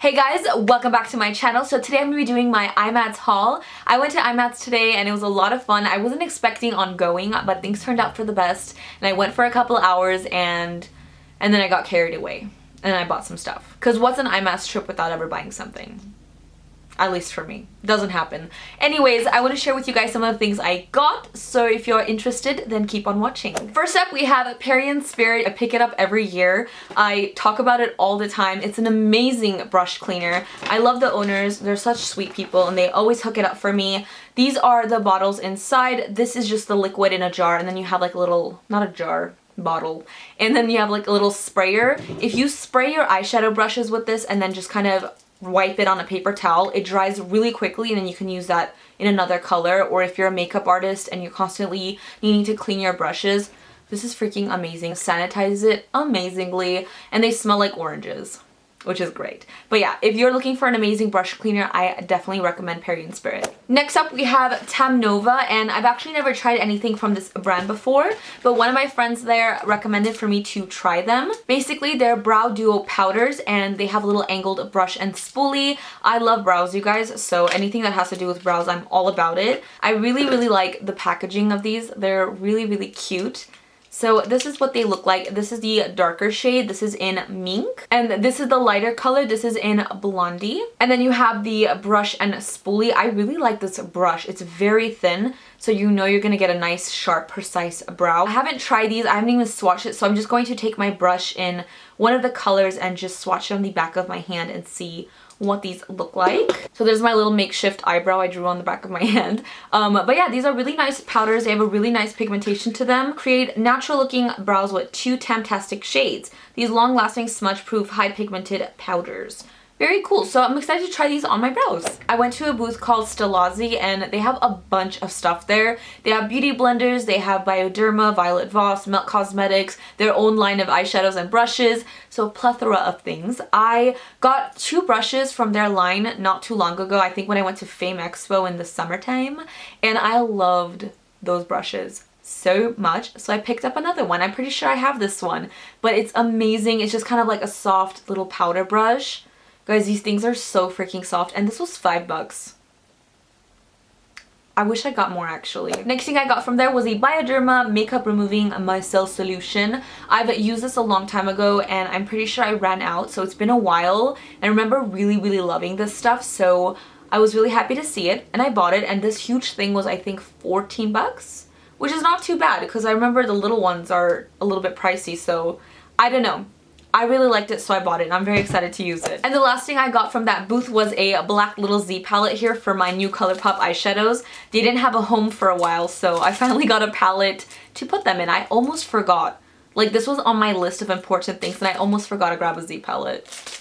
Hey guys, welcome back to my channel. So today I'm going to be doing my IMATS haul. I went to IMATS today and it was a lot of fun. I wasn't expecting on going, but things turned out for the best. And I went for a couple hours and then I got carried away. And I bought some stuff. Because what's an IMATS trip without ever buying something? At least for me. Doesn't happen. Anyways, I want to share with you guys some of the things I got, so if you're interested, then keep on watching. First up, we have Parian Spirit. I pick it up every year. I talk about it all the time. It's an amazing brush cleaner. I love the owners. They're such sweet people and they always hook it up for me. These are the bottles inside. This is just the liquid in a jar, and then you have like a little, not a jar, bottle, and then you have like a little sprayer. If you spray your eyeshadow brushes with this and then just kind of wipe it on a paper towel, it dries really quickly and then you can use that in another color. Or if you're a makeup artist and you're constantly needing to clean your brushes, this is freaking amazing. Sanitizes it amazingly and they smell like oranges, which is great. But yeah, if you're looking for an amazing brush cleaner, I definitely recommend Parian Spirit. Next up, we have Tamnova, and I've actually never tried anything from this brand before, but one of my friends there recommended for me to try them. Basically, they're brow duo powders and they have a little angled brush and spoolie. I love brows, you guys, so anything that has to do with brows, I'm all about it. I really like the packaging of these. They're really cute. So this is what they look like. This is the darker shade. This is in Mink. And this is the lighter color. This is in Blondie. And then you have the brush and spoolie. I really like this brush. It's very thin, so you know you're going to get a nice, sharp, precise brow. I haven't tried these. I haven't even swatched it, so I'm just going to take my brush in one of the colors and just swatch it on the back of my hand and see what these look like. So there's my little makeshift eyebrow I drew on the back of my hand. But yeah, these are really nice powders. They have a really nice pigmentation to them. Create natural looking brows with 2 Tamtastic shades. These long lasting smudge proof high pigmented powders. Very cool. So I'm excited to try these on my brows. I went to a booth called Stilazzi and they have a bunch of stuff there. They have beauty blenders, they have Bioderma, Violet Voss, Milk Cosmetics, their own line of eyeshadows and brushes. So a plethora of things. I got 2 brushes from their line not too long ago. I think when I went to Fame Expo in the summertime, and I loved those brushes so much, so I picked up another one. I'm pretty sure I have this one, but it's amazing. It's just kind of like a soft little powder brush. Guys, these things are so freaking soft, and this was $5. I wish I got more actually. Next thing I got from there was a Bioderma makeup removing Micelle solution. I've used this a long time ago and I'm pretty sure I ran out, so it's been a while. And I remember really loving this stuff, so I was really happy to see it and I bought it, and this huge thing was I think 14 bucks, which is not too bad because I remember the little ones are a little bit pricey, so I don't know. I really liked it, so I bought it and I'm very excited to use it. And the last thing I got from that booth was a black little Z palette here for my new ColourPop eyeshadows. They didn't have a home for a while, so I finally got a palette to put them in. I almost forgot. Like, this was on my list of important things and I almost forgot to grab a Z palette.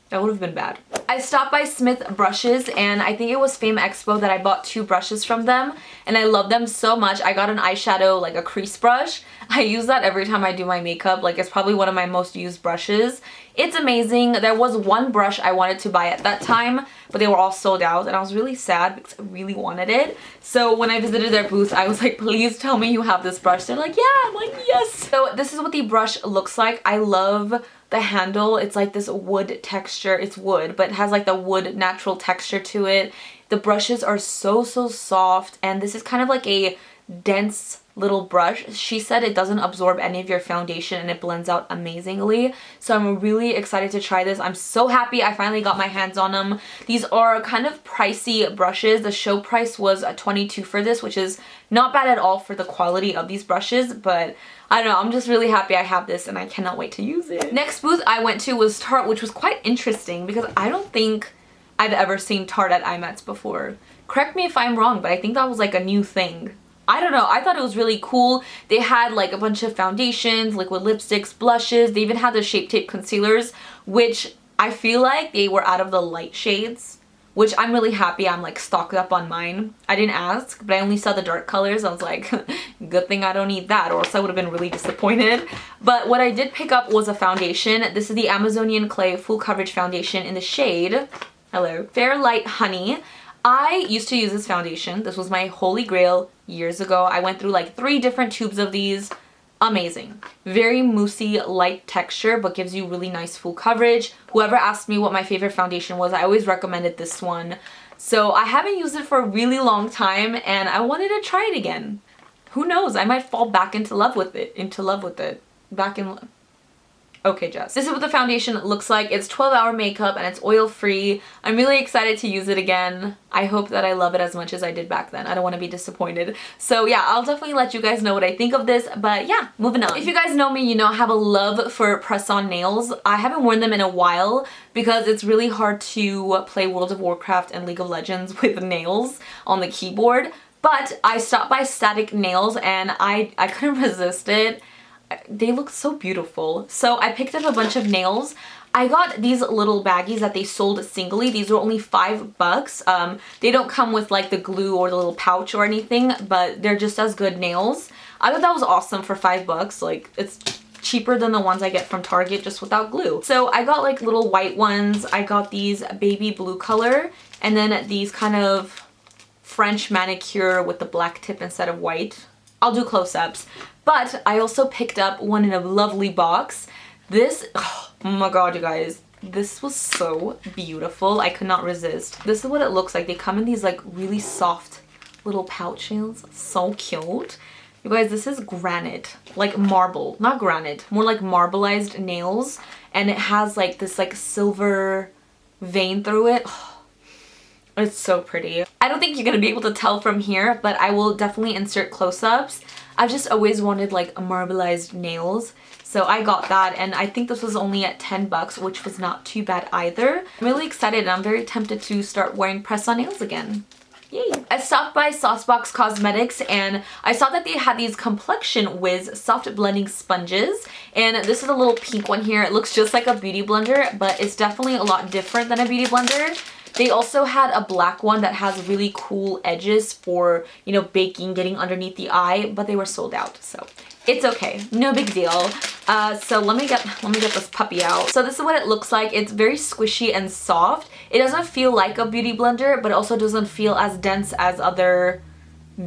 That would have been bad. I stopped by Smith Brushes and I think it was Fame Expo that I bought 2 brushes from them and I love them so much. I got an eyeshadow, like a crease brush. I use that every time I do my makeup. Like, it's probably one of my most used brushes. It's amazing. There was one brush I wanted to buy at that time, but they were all sold out and I was really sad because I really wanted it. So when I visited their booth, I was like, please tell me you have this brush. They're like, yeah. I'm like, yes. So this is what the brush looks like. I love the handle. It's like this wood texture. It's wood, but it has like the wood natural texture to it. The brushes are so soft, and this is kind of like a dense little brush. She said it doesn't absorb any of your foundation and it blends out amazingly. So I'm really excited to try this. I'm so happy I finally got my hands on them. These are kind of pricey brushes. The show price was $22 for this, which is not bad at all for the quality of these brushes, but I don't know, I'm just really happy I have this and I cannot wait to use it. Next booth I went to was Tarte, which was quite interesting because I don't think I've ever seen Tarte at IMATS before. Correct me if I'm wrong, but I think that was like a new thing. I don't know, I thought it was really cool. They had like a bunch of foundations, liquid lipsticks, blushes. They even had the Shape Tape concealers, which I feel like they were out of the light shades, which I'm really happy I'm like stocked up on mine. I didn't ask, but I only saw the dark colors. I was like, good thing I don't need that, or else I would have been really disappointed. But what I did pick up was a foundation. This is the Amazonian Clay Full Coverage Foundation in the shade, hello, Fair Light Honey. I used to use this foundation. This was my holy grail years ago. I went through like 3 different tubes of these. amazing. Very moussey, light texture, but gives you really nice full coverage. Whoever asked me what my favorite foundation was, I always recommended this one. So I haven't used it for a really long time, and I wanted to try it again. Who knows? I might fall back into love with it. Back in love. Okay, Jess. This is what the foundation looks like. It's 12-hour makeup and it's oil-free. I'm really excited to use it again. I hope that I love it as much as I did back then. I don't want to be disappointed. So yeah, I'll definitely let you guys know what I think of this. But yeah, moving on. If you guys know me, you know I have a love for press-on nails. I haven't worn them in a while because it's really hard to play World of Warcraft and League of Legends with nails on the keyboard. But I stopped by Static Nails and I couldn't resist it. They look so beautiful. So I picked up a bunch of nails. I got these little baggies that they sold singly. These were only $5. They don't come with like the glue or the little pouch or anything, but they're just as good nails. I thought that was awesome for $5. Like, it's cheaper than the ones I get from Target just without glue. So I got like little white ones. I got these baby blue color, and then these kind of French manicure with the black tip instead of white. I'll do close-ups. But I also picked up one in a lovely box. This, oh my god, you guys. This was so beautiful. I could not resist. This is what it looks like. They come in these like really soft little pouch nails. So cute. You guys, this is granite. Like marble. Not granite. More like marbleized nails. And it has like this like silver vein through it. Oh, it's so pretty. I don't think you're going to be able to tell from here, but I will definitely insert close-ups. I've just always wanted like marbleized nails, so I got that, and I think this was only at $10, which was not too bad either. I'm really excited and I'm very tempted to start wearing press-on nails again. Yay! I stopped by SauceBox Cosmetics and I saw that they had these Complexion Wiz soft blending sponges, and this is a little pink one here. It looks just like a beauty blender, but it's definitely a lot different than a beauty blender. They also had a black one that has really cool edges for, you know, baking, getting underneath the eye, but they were sold out, so it's okay. No big deal. So let me get this puppy out. So this is what it looks like. It's very squishy and soft. It doesn't feel like a beauty blender, but it also doesn't feel as dense as other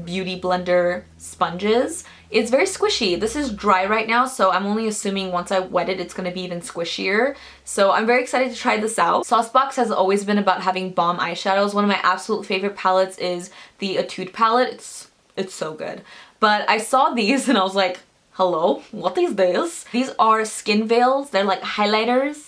beauty blender sponges. It's very squishy. This is dry right now, so I'm only assuming once I wet it, it's gonna be even squishier. So I'm very excited to try this out. SauceBox has always been about having bomb eyeshadows. One of my absolute favorite palettes is the Etude palette. It's so good. But I saw these and I was like, hello, what is this? These are skin veils. They're like highlighters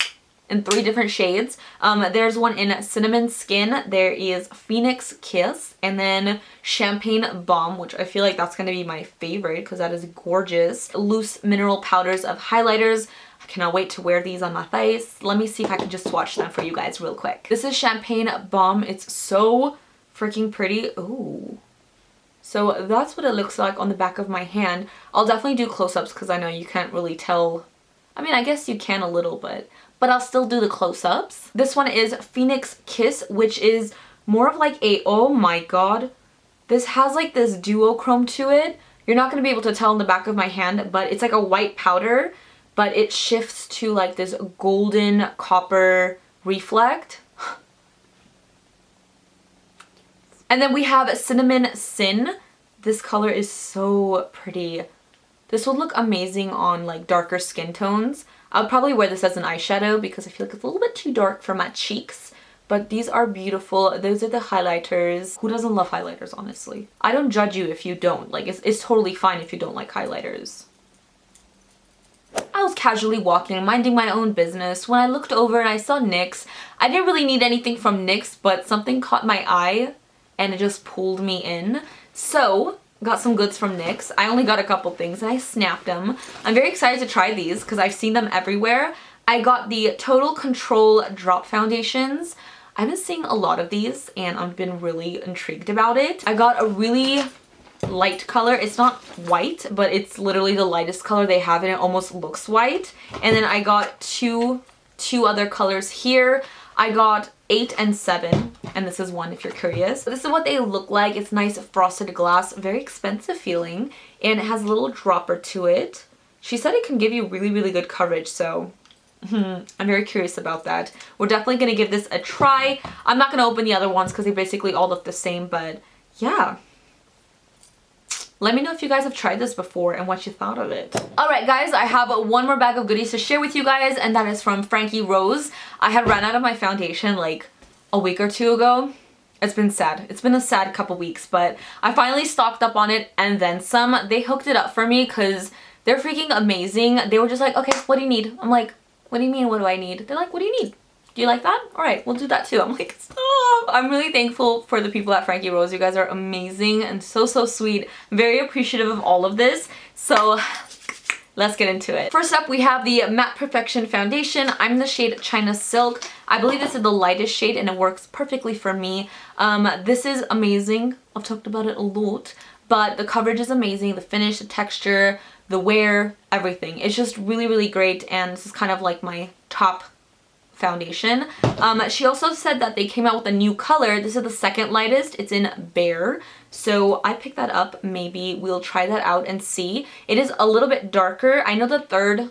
in 3 different shades. There's one in Cinnamon Skin, there is Phoenix Kiss, and then Champagne Bomb, which I feel like that's gonna be my favorite because that is gorgeous. Loose mineral powders of highlighters. I cannot wait to wear these on my face. Let me see if I can just swatch them for you guys real quick. This is Champagne Bomb. It's so freaking pretty. Ooh. So that's what it looks like on the back of my hand. I'll definitely do close-ups because I know you can't really tell. I mean, I guess you can a little bit, but I'll still do the close-ups. This one is Phoenix Kiss, which is more of like a, oh my god, this has like this duochrome to it. You're not going to be able to tell on the back of my hand, but it's like a white powder, but it shifts to like this golden copper reflect. And then we have Cinnamon Sin. This color is so pretty. This will look amazing on like darker skin tones. I'll probably wear this as an eyeshadow because I feel like it's a little bit too dark for my cheeks. But these are beautiful. Those are the highlighters. Who doesn't love highlighters, honestly? I don't judge you if you don't. Like, it's totally fine if you don't like highlighters. I was casually walking, minding my own business, when I looked over and I saw NYX. I didn't really need anything from NYX, but something caught my eye and it just pulled me in. So, got some goods from NYX. I only got a couple things and I snapped them. I'm very excited to try these because I've seen them everywhere. I got the Total Control Drop Foundations. I've been seeing a lot of these and I've been really intrigued about it. I got a really light color. It's not white, but it's literally the lightest color they have and it almost looks white. And then I got two other colors here. I got 8 and 7, and this is 1 if you're curious. This is what they look like. It's nice frosted glass, very expensive feeling, and it has a little dropper to it. She said it can give you really, really good coverage, so I'm very curious about that. We're definitely going to give this a try. I'm not going to open the other ones because they basically all look the same, but yeah. Let me know if you guys have tried this before and what you thought of it. Alright guys, I have one more bag of goodies to share with you guys, and that is from Frankie Rose. I had run out of my foundation like a week or two ago. It's been sad. It's been a sad couple weeks, but I finally stocked up on it and then some. They hooked it up for me because they're freaking amazing. They were just like, okay, what do you need? I'm like, what do you mean, what do I need? They're like, what do you need? Do you like that? All right, we'll do that too. I'm like, stop. I'm really thankful for the people at Frankie Rose. You guys are amazing and so, so sweet. Very appreciative of all of this. So let's get into it. First up, we have the Matte Perfection Foundation. I'm in the shade China Silk. I believe this is the lightest shade and it works perfectly for me. This is amazing. I've talked about it a lot, but the coverage is amazing. The finish, the texture, the wear, everything. It's just really, really great, and this is kind of like my top foundation. She also said that they came out with a new color. This is the second lightest. It's in Bear. So I picked that up. Maybe we'll try that out and see. It is a little bit darker. I know the third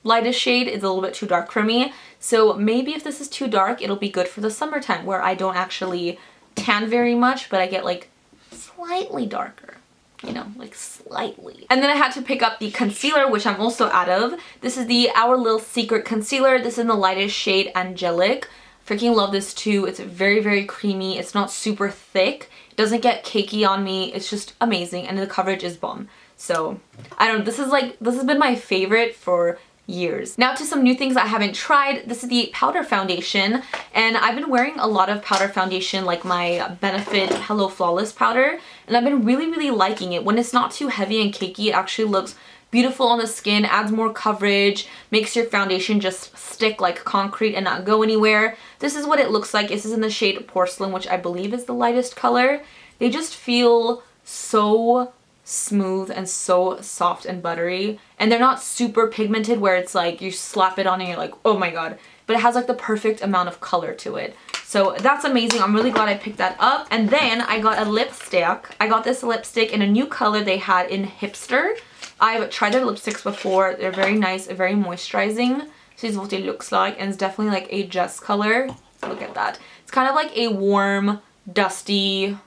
lightest shade is a little bit too dark for me. So maybe if this is too dark, it'll be good for the summertime where I don't actually tan very much, but I get like slightly darker. You know, like slightly. And then I had to pick up the concealer, which I'm also out of. This is the Our Little Secret Concealer. This is in the lightest shade, Angelic. Freaking love this too. It's very, very creamy. It's not super thick. It doesn't get cakey on me. It's just amazing, and the coverage is bomb. So, I don't know. This has been my favorite for years. Now to some new things I haven't tried. This is the powder foundation, and I've been wearing a lot of powder foundation, like my Benefit Hello Flawless powder, and I've been really, really liking it. When it's not too heavy and cakey, it actually looks beautiful on the skin, adds more coverage, makes your foundation just stick like concrete and not go anywhere. This is what it looks like. This is in the shade Porcelain, which I believe is the lightest color. They just feel so smooth and so soft and buttery, and they're not super pigmented where it's like you slap it on and you're like, oh my god, but it has like the perfect amount of color to it. So that's amazing. I'm really glad I picked that up. And then I got a lipstick. I got this lipstick in a new color they had in Hipster. I've tried their lipsticks before. They're very nice, very moisturizing. So this is what it looks like, and it's definitely like a Jess color. Look at that. It's kind of like a warm, dusty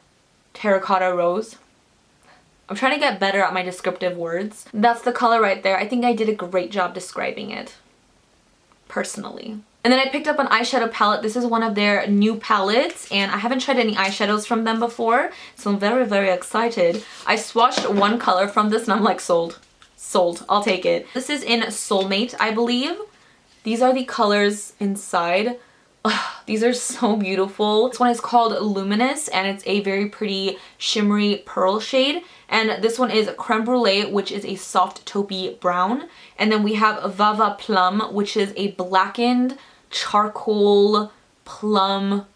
terracotta rose. I'm trying to get better at my descriptive words. That's the color right there. I think I did a great job describing it, personally. And then I picked up an eyeshadow palette. This is one of their new palettes, and I haven't tried any eyeshadows from them before, so I'm very, very excited. I swatched one color from this and I'm like, sold. Sold. I'll take it. This is in Soulmate, I believe. These are the colors inside. Ugh, these are so beautiful. This one is called Luminous, and it's a very pretty shimmery pearl shade. And this one is Creme Brulee, which is a soft taupey brown. And then we have Vava Plum, which is a blackened charcoal plum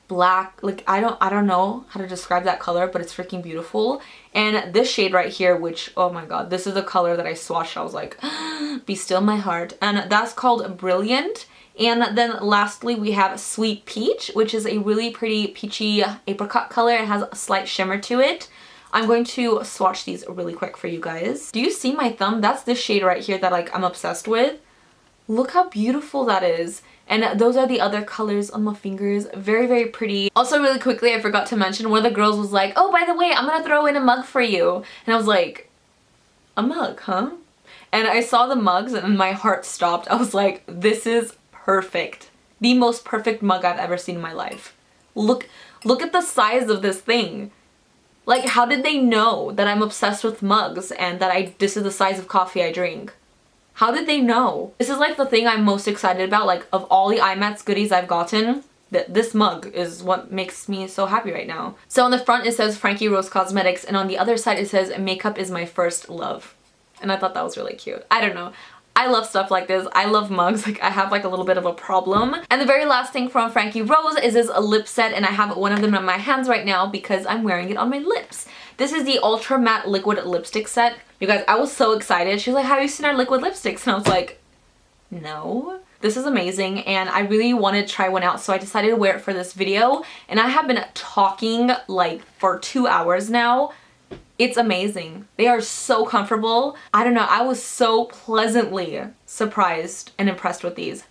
black. Like, I don't know how to describe that color, but it's freaking beautiful. And this shade right here, which, oh my god, this is the color that I swatched. I was like, be still my heart. And that's called Brilliant. And then lastly, we have Sweet Peach, which is a really pretty peachy apricot color. It has a slight shimmer to it. I'm going to swatch these really quick for you guys. Do you see my thumb? That's this shade right here that like I'm obsessed with. Look how beautiful that is. And those are the other colors on my fingers. Very, very pretty. Also, really quickly, I forgot to mention, one of the girls was like, oh, by the way, I'm gonna throw in a mug for you. And I was like, a mug, huh? And I saw the mugs and my heart stopped. I was like, this is perfect. The most perfect mug I've ever seen in my life. Look at the size of this thing. Like, how did they know that I'm obsessed with mugs and that this is the size of coffee I drink? How did they know? This is like the thing I'm most excited about. Like, of all the IMATS goodies I've gotten, this mug is what makes me so happy right now. So on the front it says Frankie Rose Cosmetics, and on the other side it says makeup is my first love. And I thought that was really cute. I don't know. I love stuff like this. I love mugs. Like, I have like a little bit of a problem. And the very last thing from Frankie Rose is this lip set, and I have one of them in my hands right now because I'm wearing it on my lips. This is the Ultra Matte Liquid Lipstick Set. You guys, I was so excited. She was like, have you seen our liquid lipsticks? And I was like, no. This is amazing, and I really wanted to try one out, so I decided to wear it for this video. And I have been talking like for 2 hours now. It's amazing. They are so comfortable. I don't know, I was so pleasantly surprised and impressed with these.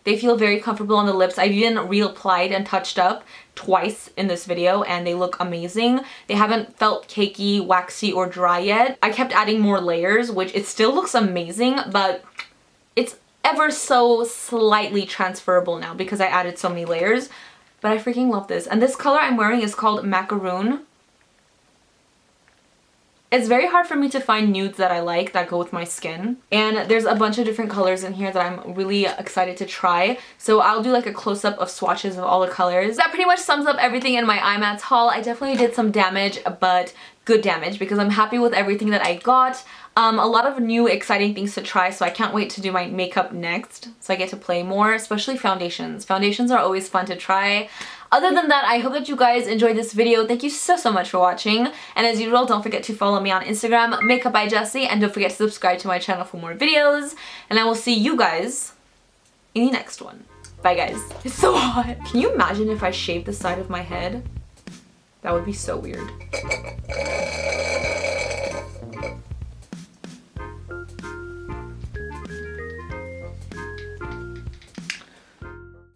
They feel very comfortable on the lips. I've even reapplied and touched up twice in this video and they look amazing. They haven't felt cakey, waxy, or dry yet. I kept adding more layers, which it still looks amazing, but it's ever so slightly transferable now because I added so many layers. But I freaking love this. And this color I'm wearing is called Macaroon. It's very hard for me to find nudes that I like that go with my skin. And there's a bunch of different colors in here that I'm really excited to try. So I'll do like a close-up of swatches of all the colors. That pretty much sums up everything in my IMATS haul. I definitely did some damage, but good damage because I'm happy with everything that I got. A lot of new exciting things to try, so I can't wait to do my makeup next. So I get to play more, especially foundations. Foundations are always fun to try. Other than that, I hope that you guys enjoyed this video. Thank you so much for watching. And as usual, don't forget to follow me on Instagram, Makeup by Jessie, and don't forget to subscribe to my channel for more videos. And I will see you guys in the next one. Bye guys. It's so hot. Can you imagine if I shaved the side of my head? That would be so weird.